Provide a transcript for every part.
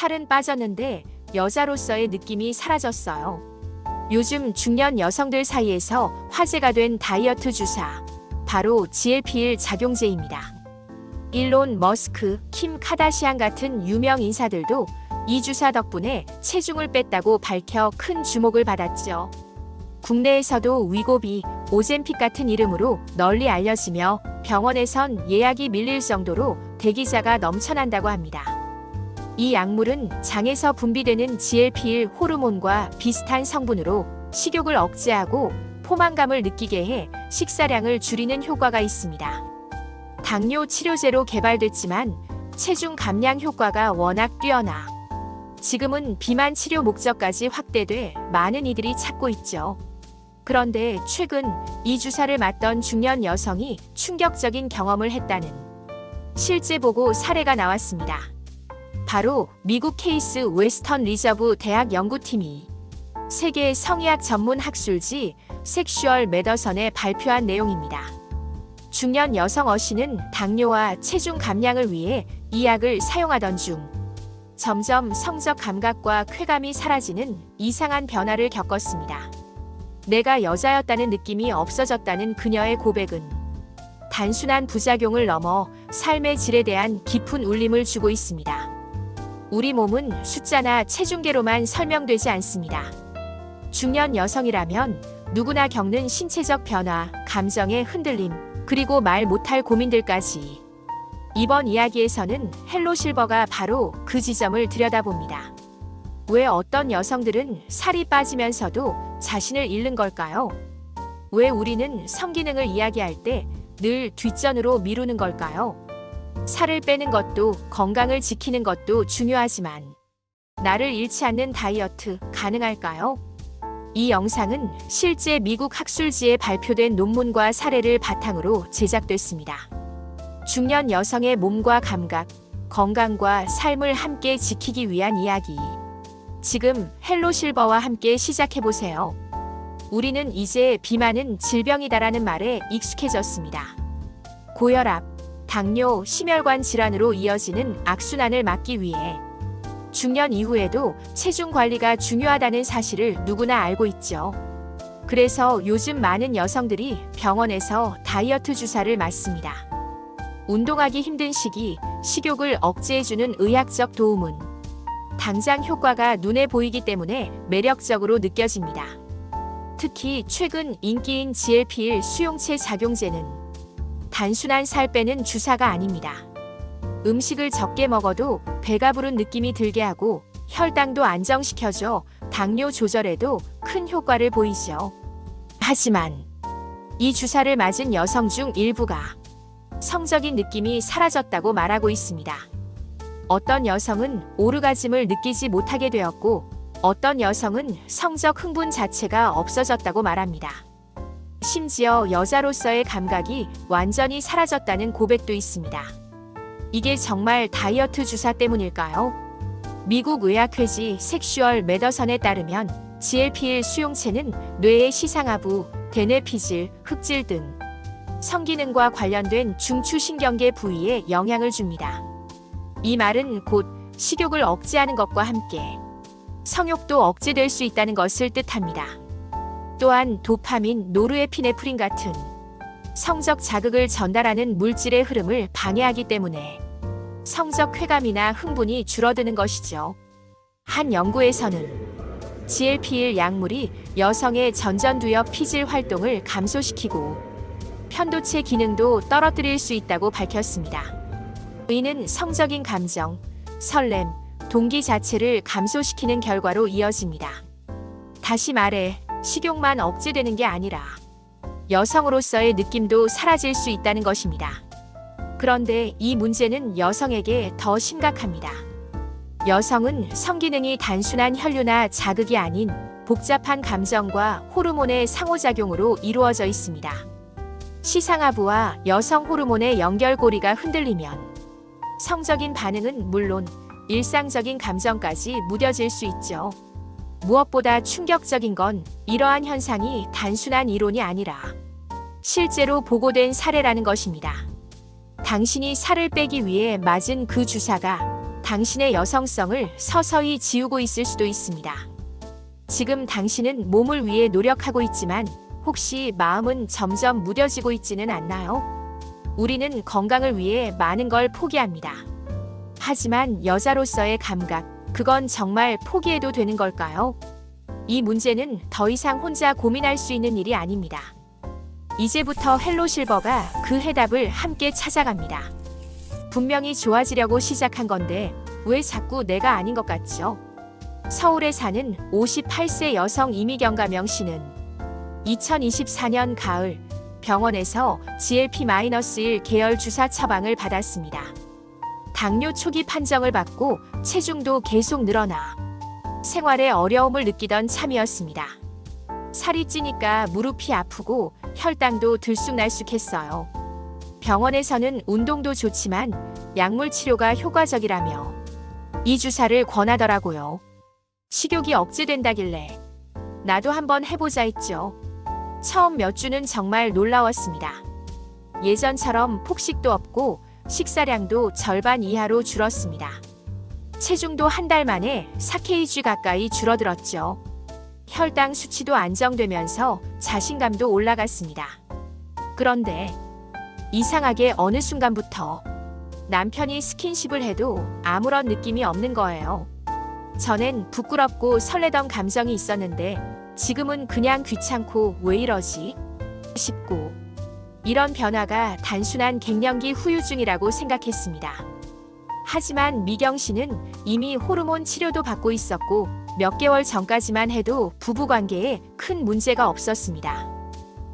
살은 빠졌는데 여자로서의 느낌이 사라졌어요. 요즘 중년 여성들 사이에서 화제가 된 다이어트 주사, 바로 GLP-1 작용제입니다. 일론 머스크, 킴 카다시안 같은 유명 인사들도 이 주사 덕분에 체중을 뺐다고 밝혀 큰 주목을 받았죠. 국내에서도 위고비, 오젬픽 같은 이름으로 널리 알려지며 병원에선 예약이 밀릴 정도로 대기자가 넘쳐난다고 합니다. 이 약물은 장에서 분비되는 GLP-1 호르몬과 비슷한 성분으로 식욕을 억제하고 포만감을 느끼게 해 식사량을 줄이는 효과가 있습니다. 당뇨 치료제로 개발됐지만 체중 감량 효과가 워낙 뛰어나 지금은 비만 치료 목적까지 확대돼 많은 이들이 찾고 있죠. 그런데 최근 이 주사를 맞던 중년 여성이 충격적인 경험을 했다는 실제 보고 사례가 나왔습니다. 바로 미국 케이스 웨스턴 리저브 대학 연구팀이 세계 성의학 전문 학술지 섹슈얼 메더선에 발표한 내용입니다. 중년 여성 어씨는 당뇨와 체중 감량을 위해 이 약을 사용하던 중 점점 성적 감각과 쾌감이 사라지는 이상한 변화를 겪었습니다. 내가 여자였다는 느낌이 없어졌다는 그녀의 고백은 단순한 부작용을 넘어 삶의 질에 대한 깊은 울림을 주고 있습니다. 우리 몸은 숫자나 체중계로만 설명되지 않습니다. 중년 여성이라면 누구나 겪는 신체적 변화, 감정의 흔들림, 그리고 말 못할 고민들까지. 이번 이야기에서는 헬로 실버가 바로 그 지점을 들여다봅니다. 왜 어떤 여성들은 살이 빠지면서도 자신을 잃는 걸까요? 왜 우리는 성기능을 이야기할 때 늘 뒷전으로 미루는 걸까요? 살을 빼는 것도 건강을 지키는 것도 중요하지만 나를 잃지 않는 다이어트 가능할까요? 이 영상은 실제 미국 학술지에 발표된 논문과 사례를 바탕으로 제작됐습니다. 중년 여성의 몸과 감각, 건강과 삶을 함께 지키기 위한 이야기. 지금 헬로 실버와 함께 시작해보세요. 우리는 이제 비만은 질병이다라는 말에 익숙해졌습니다. 고혈압, 당뇨, 심혈관 질환으로 이어지는 악순환을 막기 위해 중년 이후에도 체중 관리가 중요하다는 사실을 누구나 알고 있죠. 그래서 요즘 많은 여성들이 병원에서 다이어트 주사를 맞습니다. 운동하기 힘든 시기, 식욕을 억제해주는 의학적 도움은 당장 효과가 눈에 보이기 때문에 매력적으로 느껴집니다. 특히 최근 인기인 GLP-1 수용체 작용제는 단순한 살 빼는 주사가 아닙니다. 음식을 적게 먹어도 배가 부른 느낌이 들게 하고 혈당도 안정시켜줘 당뇨 조절에도 큰 효과를 보이죠. 하지만 이 주사를 맞은 여성 중 일부가 성적인 느낌이 사라졌다고 말하고 있습니다. 어떤 여성은 오르가즘을 느끼지 못하게 되었고 어떤 여성은 성적 흥분 자체가 없어졌다고 말합니다. 심지어 여자로서의 감각이 완전히 사라졌다는 고백도 있습니다. 이게 정말 다이어트 주사 때문일까요? 미국 의학회지 섹슈얼 메더선에 따르면 GLP-1 수용체는 뇌의 시상하부, 대뇌피질, 흑질 등 성기능과 관련된 중추신경계 부위에 영향을 줍니다. 이 말은 곧 식욕을 억제하는 것과 함께 성욕도 억제될 수 있다는 것을 뜻합니다. 또한 도파민, 노르에피네프린 같은 성적 자극을 전달하는 물질의 흐름을 방해하기 때문에 성적 쾌감이나 흥분이 줄어드는 것이죠. 한 연구에서는 GLP-1 약물이 여성의 전전두엽 피질 활동을 감소시키고 편도체 기능도 떨어뜨릴 수 있다고 밝혔습니다. 이는 성적인 감정, 설렘, 동기 자체를 감소시키는 결과로 이어집니다. 다시 말해 식욕만 억제되는 게 아니라 여성으로서의 느낌도 사라질 수 있다는 것입니다. 그런데 이 문제는 여성에게 더 심각합니다. 여성은 성기능이 단순한 혈류나 자극이 아닌 복잡한 감정과 호르몬의 상호작용으로 이루어져 있습니다. 시상하부와 여성 호르몬의 연결고리가 흔들리면 성적인 반응은 물론 일상적인 감정까지 무뎌질 수 있죠. 무엇보다 충격적인 건 이러한 현상이 단순한 이론이 아니라 실제로 보고된 사례라는 것입니다. 당신이 살을 빼기 위해 맞은 그 주사가 당신의 여성성을 서서히 지우고 있을 수도 있습니다. 지금 당신은 몸을 위해 노력하고 있지만 혹시 마음은 점점 무뎌지고 있지는 않나요? 우리는 건강을 위해 많은 걸 포기합니다. 하지만 여자로서의 감각, 그건 정말 포기해도 되는 걸까요? 이 문제는 더 이상 혼자 고민할 수 있는 일이 아닙니다. 이제부터 헬로 실버가 그 해답을 함께 찾아갑니다. 분명히 좋아지려고 시작한 건데 왜 자꾸 내가 아닌 것 같죠? 서울에 사는 58세 여성 이미경가명 씨는 2024년 가을 병원에서 GLP-1 계열 주사 처방을 받았습니다. 당뇨 초기 판정을 받고 체중도 계속 늘어나 생활에 어려움을 느끼던 참이었습니다. 살이 찌니까 무릎이 아프고 혈당도 들쑥날쑥했어요. 병원에서는 운동도 좋지만 약물 치료가 효과적이라며 이 주사를 권하더라고요. 식욕이 억제된다길래 나도 한번 해보자 했죠. 처음 몇 주는 정말 놀라웠습니다. 예전처럼 폭식도 없고 식사량도 절반 이하로 줄었습니다. 체중도 한 달 만에 4kg 가까이 줄어들었죠. 혈당 수치도 안정되면서 자신감도 올라갔습니다. 그런데 이상하게 어느 순간부터 남편이 스킨십을 해도 아무런 느낌이 없는 거예요. 전엔 부끄럽고 설레던 감정이 있었는데 지금은 그냥 귀찮고 왜 이러지? 싶고 이런 변화가 단순한 갱년기 후유증이라고 생각했습니다. 하지만 미경 씨는 이미 호르몬 치료도 받고 있었고 몇 개월 전까지만 해도 부부관계에 큰 문제가 없었습니다.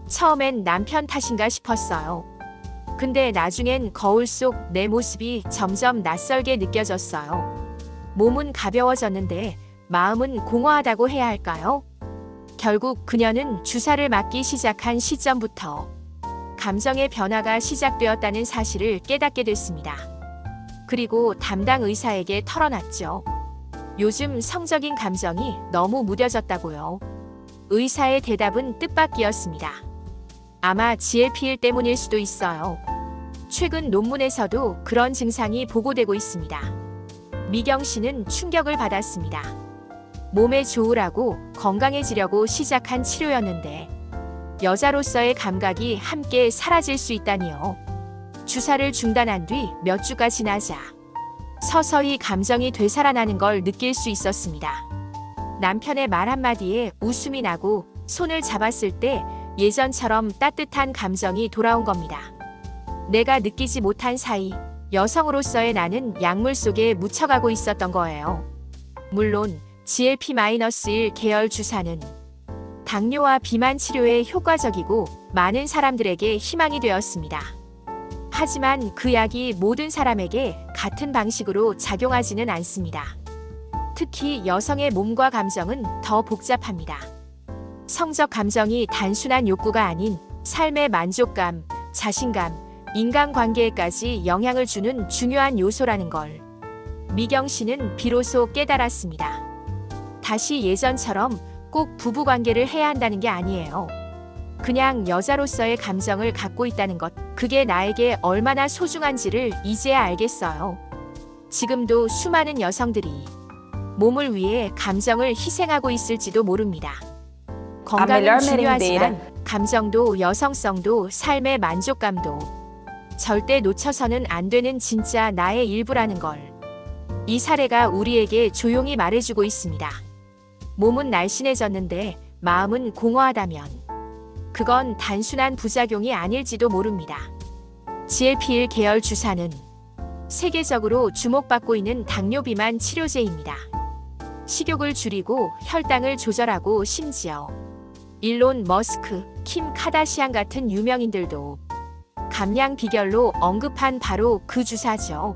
처음엔 남편 탓인가 싶었어요. 근데 나중엔 거울 속 내 모습이 점점 낯설게 느껴졌어요. 몸은 가벼워졌는데 마음은 공허하다고 해야 할까요? 결국 그녀는 주사를 맞기 시작한 시점부터 감정의 변화가 시작되었다는 사실을 깨닫게 됐습니다. 그리고 담당 의사에게 털어놨죠. 요즘 성적인 감정이 너무 무뎌졌다고요. 의사의 대답은 뜻밖이었습니다. 아마 GLP-1 때문일 수도 있어요. 최근 논문에서도 그런 증상이 보고되고 있습니다. 미경 씨는 충격을 받았습니다. 몸에 좋으라고 건강해지려고 시작한 치료였는데 여자로서의 감각이 함께 사라질 수 있다니요. 주사를 중단한 뒤 몇 주가 지나자 서서히 감정이 되살아나는 걸 느낄 수 있었습니다. 남편의 말 한마디에 웃음이 나고 손을 잡았을 때 예전처럼 따뜻한 감정이 돌아온 겁니다. 내가 느끼지 못한 사이 여성으로서의 나는 약물 속에 묻혀가고 있었던 거예요. 물론 GLP-1 계열 주사는 당뇨와 비만 치료에 효과적이고 많은 사람들에게 희망이 되었습니다. 하지만 그 약이 모든 사람에게 같은 방식으로 작용하지는 않습니다. 특히 여성의 몸과 감정은 더 복잡합니다. 성적 감정이 단순한 욕구가 아닌 삶의 만족감, 자신감, 인간관계에까지 영향을 주는 중요한 요소라는 걸 미경 씨는 비로소 깨달았습니다. 다시 예전처럼 꼭 부부관계를 해야 한다는 게 아니에요. 그냥 여자로서의 감정을 갖고 있다는 것, 그게 나에게 얼마나 소중한지를 이제야 알겠어요. 지금도 수많은 여성들이 몸을 위해 감정을 희생하고 있을지도 모릅니다. 건강은 중요하지만 감정도 여성성도 삶의 만족감도 절대 놓쳐서는 안 되는 진짜 나의 일부라는 걸 이 사례가 우리에게 조용히 말해주고 있습니다. 몸은 날씬해졌는데 마음은 공허하다면 그건 단순한 부작용이 아닐지도 모릅니다. GLP-1 계열 주사는 세계적으로 주목받고 있는 당뇨 비만 치료제입니다. 식욕을 줄이고 혈당을 조절하고 심지어 일론 머스크, 킴 카다시안 같은 유명인들도 감량 비결로 언급한 바로 그 주사죠.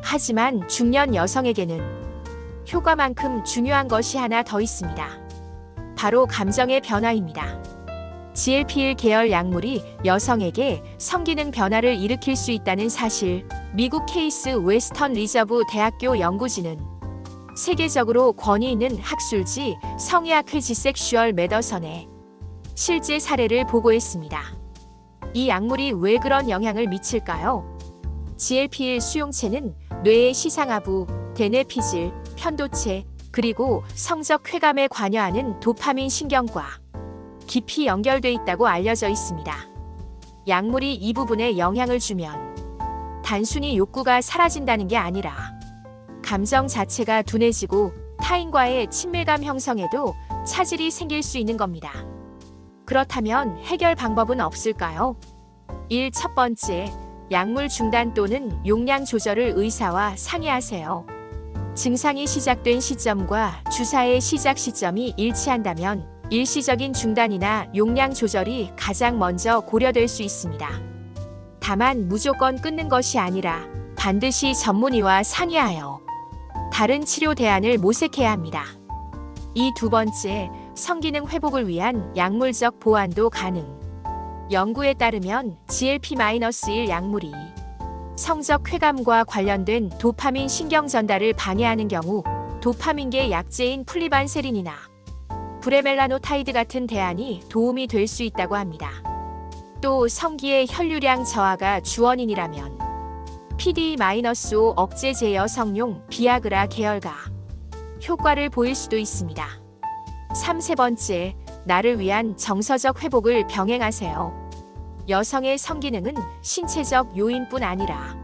하지만 중년 여성에게는 효과만큼 중요한 것이 하나 더 있습니다. 바로 감정의 변화입니다. GLP-1 계열 약물이 여성에게 성기능 변화를 일으킬 수 있다는 사실, 미국 케이스 웨스턴 리저브 대학교 연구진은 세계적으로 권위 있는 학술지 성의학 회지 섹슈얼 메더선에 실제 사례를 보고했습니다. 이 약물이 왜 그런 영향을 미칠까요? GLP-1 수용체는 뇌의 시상하부, 대뇌피질, 편도체, 그리고 성적 쾌감에 관여하는 도파민 신경과 깊이 연결돼 있다고 알려져 있습니다. 약물이 이 부분에 영향을 주면 단순히 욕구가 사라진다는 게 아니라 감정 자체가 둔해지고 타인과의 친밀감 형성에도 차질이 생길 수 있는 겁니다. 그렇다면 해결 방법은 없을까요? 1. 첫 번째, 약물 중단 또는 용량 조절을 의사와 상의하세요. 증상이 시작된 시점과 주사의 시작 시점이 일치한다면 일시적인 중단이나 용량 조절이 가장 먼저 고려될 수 있습니다. 다만 무조건 끊는 것이 아니라 반드시 전문의와 상의하여 다른 치료 대안을 모색해야 합니다. 이 두 번째, 성기능 회복을 위한 약물적 보완도 가능. 연구에 따르면 GLP-1 약물이 성적 쾌감과 관련된 도파민 신경 전달을 방해하는 경우 도파민계 약제인 플리반세린이나 브레멜라노타이드 같은 대안이 도움이 될 수 있다고 합니다. 또 성기의 혈류량 저하가 주원인이라면 PD-5 억제 제여성용 비아그라 계열가 효과를 보일 수도 있습니다. 3. 세 번째, 나를 위한 정서적 회복을 병행하세요. 여성의 성기능은 신체적 요인뿐 아니라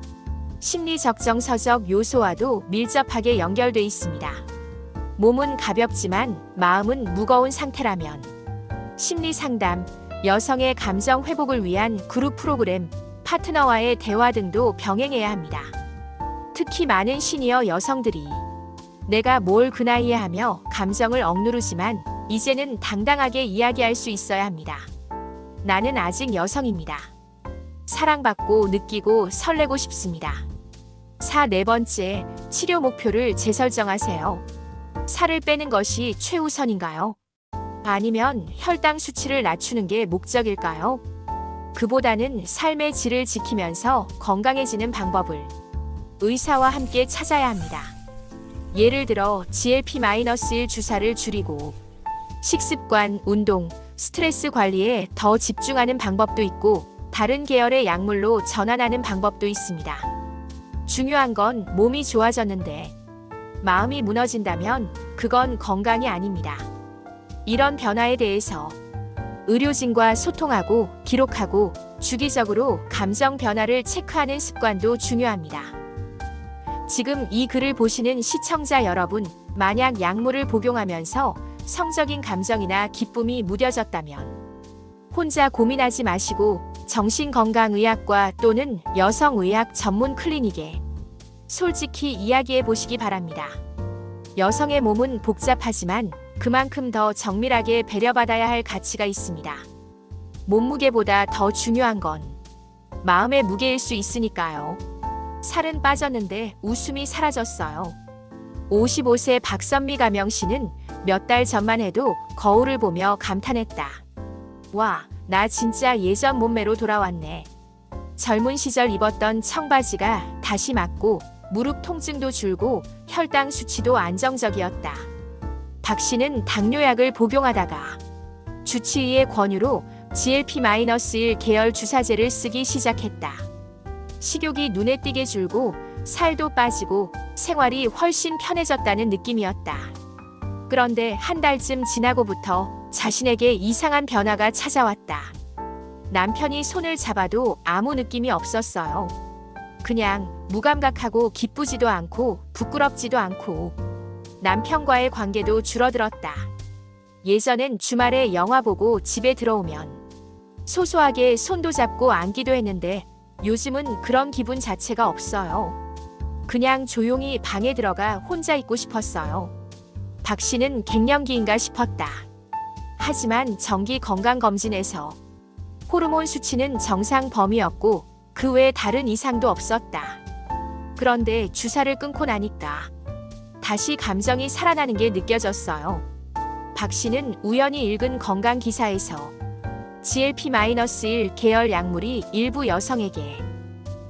심리적 정서적 요소와도 밀접하게 연결돼 있습니다. 몸은 가볍지만 마음은 무거운 상태라면 심리 상담, 여성의 감정 회복을 위한 그룹 프로그램, 파트너와의 대화 등도 병행해야 합니다. 특히 많은 시니어 여성들이 내가 뭘 그 나이에 하며 감정을 억누르지만 이제는 당당하게 이야기할 수 있어야 합니다. 나는 아직 여성입니다. 사랑받고 느끼고 설레고 싶습니다. 4. 네 번째, 치료 목표를 재설정하세요. 살을 빼는 것이 최우선인가요? 아니면 혈당 수치를 낮추는 게 목적일까요? 그보다는 삶의 질을 지키면서 건강해지는 방법을 의사와 함께 찾아야 합니다. 예를 들어 GLP-1 주사를 줄이고 식습관, 운동, 스트레스 관리에 더 집중하는 방법도 있고 다른 계열의 약물로 전환하는 방법도 있습니다. 중요한 건 몸이 좋아졌는데 마음이 무너진다면 그건 건강이 아닙니다. 이런 변화에 대해서 의료진과 소통하고 기록하고 주기적으로 감정 변화를 체크하는 습관도 중요합니다. 지금 이 글을 보시는 시청자 여러분, 만약 약물을 복용하면서 성적인 감정이나 기쁨이 무뎌졌다면 혼자 고민하지 마시고 정신건강의학과 또는 여성의학 전문 클리닉에 솔직히 이야기해 보시기 바랍니다. 여성의 몸은 복잡하지만 그만큼 더 정밀하게 배려받아야 할 가치가 있습니다. 몸무게보다 더 중요한 건 마음의 무게일 수 있으니까요. 살은 빠졌는데 웃음이 사라졌어요. 55세 박선미 가명씨는 몇 달 전만 해도 거울을 보며 감탄했다. 와, 나 진짜 예전 몸매로 돌아왔네. 젊은 시절 입었던 청바지가 다시 맞고 무릎 통증도 줄고 혈당 수치도 안정적이었다. 박 씨는 당뇨약을 복용하다가 주치의의 권유로 GLP-1 계열 주사제를 쓰기 시작했다. 식욕이 눈에 띄게 줄고 살도 빠지고 생활이 훨씬 편해졌다는 느낌이었다. 그런데 한 달쯤 지나고부터 자신에게 이상한 변화가 찾아왔다. 남편이 손을 잡아도 아무 느낌이 없었어요. 그냥 무감각하고 기쁘지도 않고 부끄럽지도 않고 남편과의 관계도 줄어들었다. 예전엔 주말에 영화 보고 집에 들어오면 소소하게 손도 잡고 안기도 했는데 요즘은 그런 기분 자체가 없어요. 그냥 조용히 방에 들어가 혼자 있고 싶었어요. 박 씨는 갱년기인가 싶었다. 하지만 정기 건강검진에서 호르몬 수치는 정상 범위였고 그 외에 다른 이상도 없었다. 그런데 주사를 끊고 나니까 다시 감정이 살아나는 게 느껴졌어요. 박 씨는 우연히 읽은 건강 기사에서 GLP-1 계열 약물이 일부 여성에게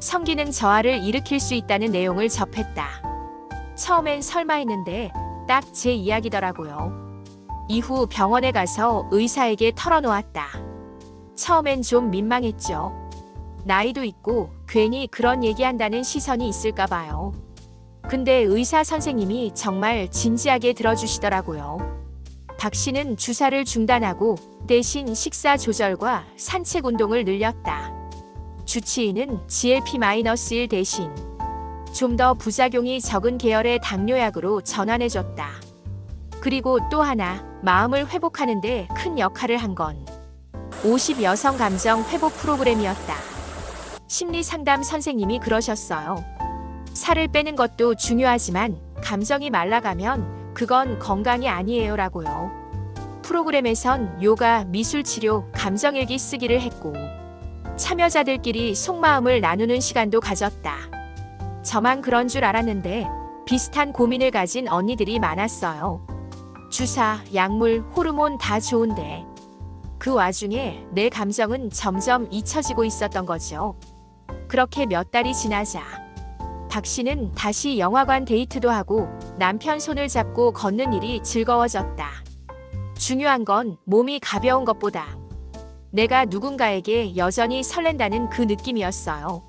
성기능 저하를 일으킬 수 있다는 내용을 접했다. 처음엔 설마 했는데 딱 제 이야기더라고요. 이후 병원에 가서 의사에게 털어놓았다. 처음엔 좀 민망했죠. 나이도 있고 괜히 그런 얘기한다는 시선이 있을까 봐요. 근데 의사 선생님이 정말 진지하게 들어주시더라고요. 박 씨는 주사를 중단하고 대신 식사 조절과 산책 운동을 늘렸다. 주치의는 GLP-1 대신 좀 더 부작용이 적은 계열의 당뇨약으로 전환해줬다. 그리고 또 하나, 마음을 회복하는 데 큰 역할을 한 건 50 여성 감정 회복 프로그램이었다. 심리 상담 선생님이 그러셨어요. 살을 빼는 것도 중요하지만 감정이 말라가면 그건 건강이 아니에요 라고요. 프로그램에선 요가, 미술치료, 감정일기 쓰기를 했고 참여자들끼리 속마음을 나누는 시간도 가졌다. 저만 그런 줄 알았는데 비슷한 고민을 가진 언니들이 많았어요. 주사, 약물, 호르몬 다 좋은데 그 와중에 내 감정은 점점 잊혀지고 있었던 거죠. 그렇게 몇 달이 지나자 박 씨는 다시 영화관 데이트도 하고 남편 손을 잡고 걷는 일이 즐거워졌다. 중요한 건 몸이 가벼운 것보다 내가 누군가에게 여전히 설렌다는 그 느낌이었어요.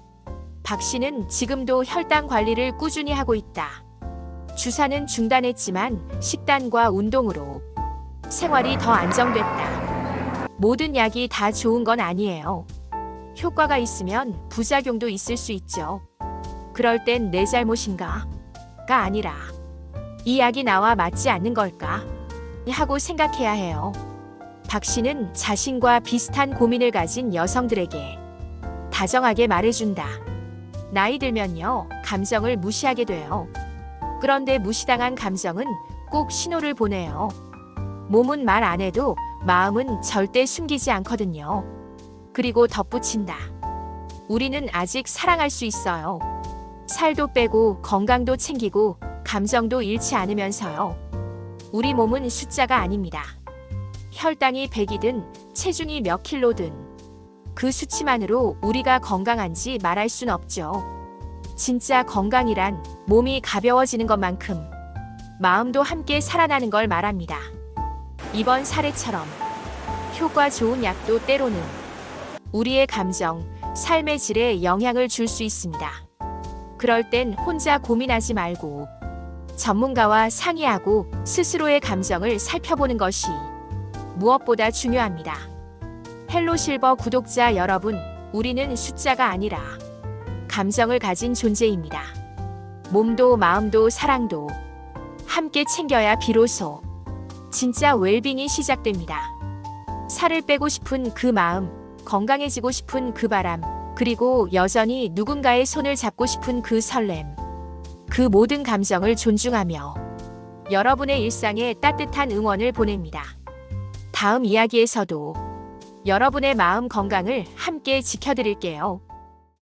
박 씨는 지금도 혈당 관리를 꾸준히 하고 있다. 주사는 중단했지만 식단과 운동으로 생활이 더 안정됐다. 모든 약이 다 좋은 건 아니에요. 효과가 있으면 부작용도 있을 수 있죠. 그럴 땐 내 잘못인가? 가 아니라 이 약이 나와 맞지 않는 걸까? 하고 생각해야 해요. 박 씨는 자신과 비슷한 고민을 가진 여성들에게 다정하게 말해준다. 나이 들면요, 감정을 무시하게 돼요. 그런데 무시당한 감정은 꼭 신호를 보내요. 몸은 말 안 해도 마음은 절대 숨기지 않거든요. 그리고 덧붙인다. 우리는 아직 사랑할 수 있어요. 살도 빼고 건강도 챙기고 감정도 잃지 않으면서요. 우리 몸은 숫자가 아닙니다. 혈당이 100이든 체중이 몇 킬로든 그 수치만으로 우리가 건강한지 말할 순 없죠. 진짜 건강이란 몸이 가벼워지는 것만큼 마음도 함께 살아나는 걸 말합니다. 이번 사례처럼 효과 좋은 약도 때로는 우리의 감정, 삶의 질에 영향을 줄 수 있습니다. 그럴 땐 혼자 고민하지 말고 전문가와 상의하고 스스로의 감정을 살펴보는 것이 무엇보다 중요합니다. 헬로실버 구독자 여러분, 우리는 숫자가 아니라 감정을 가진 존재입니다. 몸도 마음도 사랑도 함께 챙겨야 비로소 진짜 웰빙이 시작됩니다. 살을 빼고 싶은 그 마음, 건강해지고 싶은 그 바람, 그리고 여전히 누군가의 손을 잡고 싶은 그 설렘, 그 모든 감정을 존중하며 여러분의 일상에 따뜻한 응원을 보냅니다. 다음 이야기에서도 여러분의 마음 건강을 함께 지켜드릴게요.